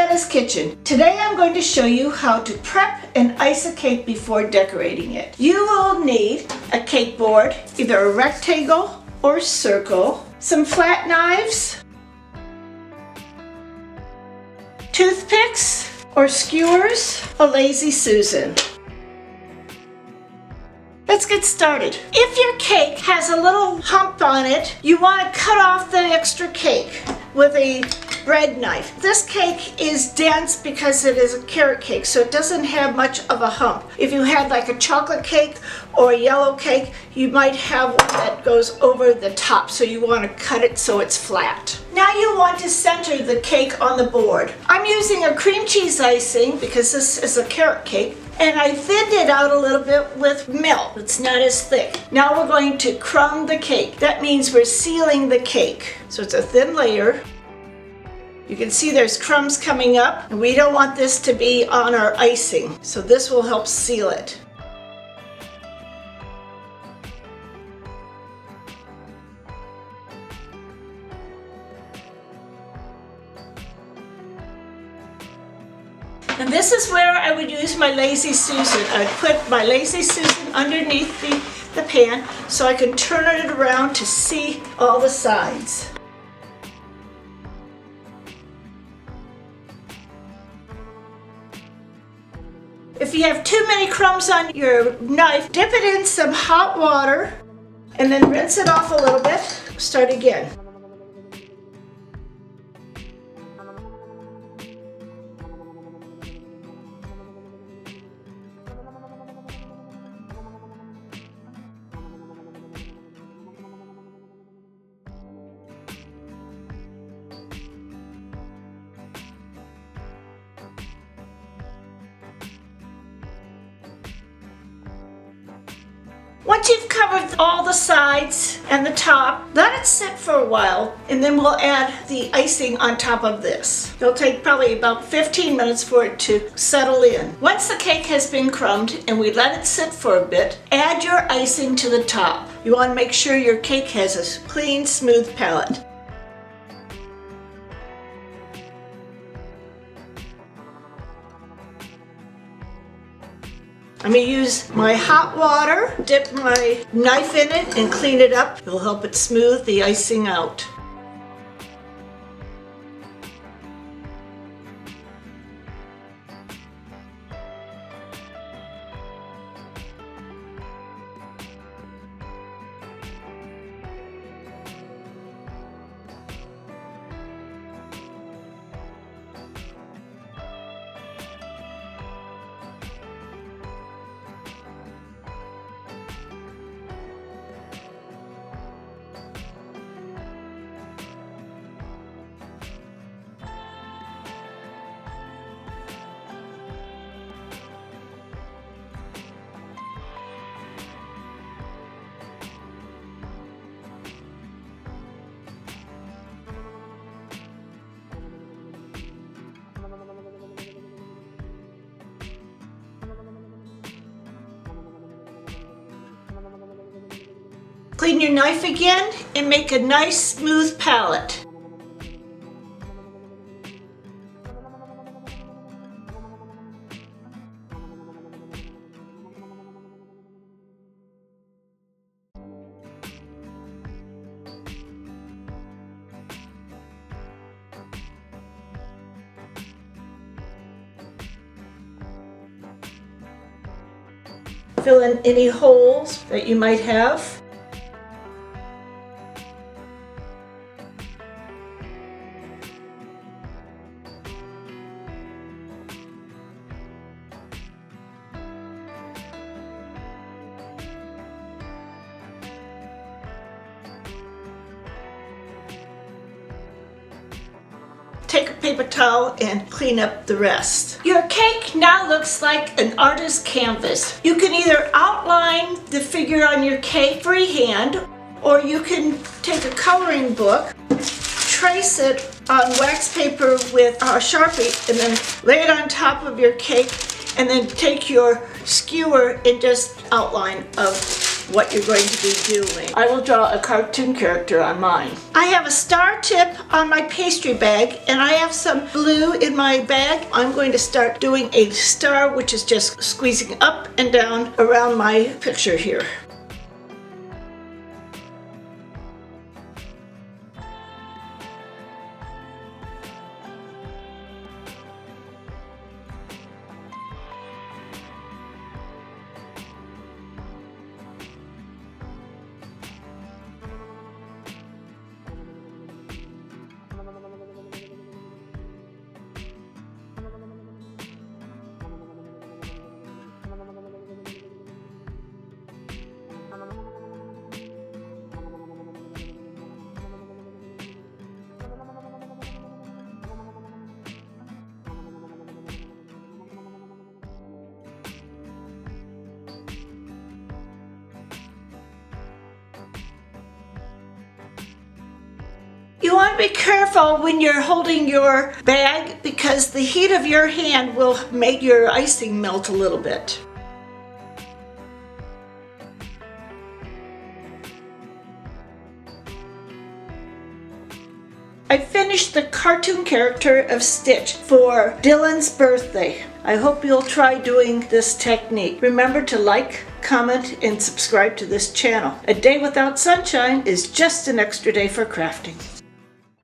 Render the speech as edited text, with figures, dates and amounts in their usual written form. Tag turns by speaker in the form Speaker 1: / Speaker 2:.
Speaker 1: Jadda's Kitchen. Today I'm going to show you how to prep and ice a cake before decorating it. You will need a cake board, either a rectangle or circle, some flat knives, toothpicks or skewers, a Lazy Susan. Let's get started. If your cake has a little hump on it, you want to cut off the extra cake with a bread knife. This cake is dense because it is a carrot cake, so it doesn't have much of a hump. If you had like a chocolate cake or a yellow cake, you might have one that goes over the top, so you want to cut it so it's flat. Now you want to center the cake on the board. I'm using a cream cheese icing because this is a carrot cake, and I thinned it out a little bit with milk. It's not as thick. Now we're going to crumb the cake. That means we're sealing the cake. So it's a thin layer. You can see there's crumbs coming up, and we don't want this to be on our icing, so this will help seal it. And this is where I would use my Lazy Susan. I would put my Lazy Susan underneath the pan so I can turn it around to see all the sides. If you have too many crumbs on your knife, dip it in some hot water and then rinse it off a little bit. Start again. Once you've covered all the sides and the top, let it sit for a while, and then we'll add the icing on top of this. It'll take probably about 15 minutes for it to settle in. Once the cake has been crumbed and we let it sit for a bit, add your icing to the top. You want to make sure your cake has a clean, smooth palate. I'm going to use my hot water, dip my knife in it, and clean it up. It'll help it smooth the icing out. Clean your knife again and make a nice smooth palette. Fill in any holes that you might have. Take a paper towel and clean up the rest. Your cake now looks like an artist's canvas. You can either outline the figure on your cake freehand, or you can take a coloring book, trace it on wax paper with a Sharpie, and then lay it on top of your cake, and then take your skewer and just outline of what you're going to be doing. I will draw a cartoon character on mine. I have a star tip on my pastry bag, and I have some glue in my bag. I'm going to start doing a star, which is just squeezing up and down around my picture here. You want to be careful when you're holding your bag because the heat of your hand will make your icing melt a little bit. I finished the cartoon character of Stitch for Dylan's birthday. I hope you'll try doing this technique. Remember to like, comment, and subscribe to this channel. A day without sunshine is just an extra day for crafting.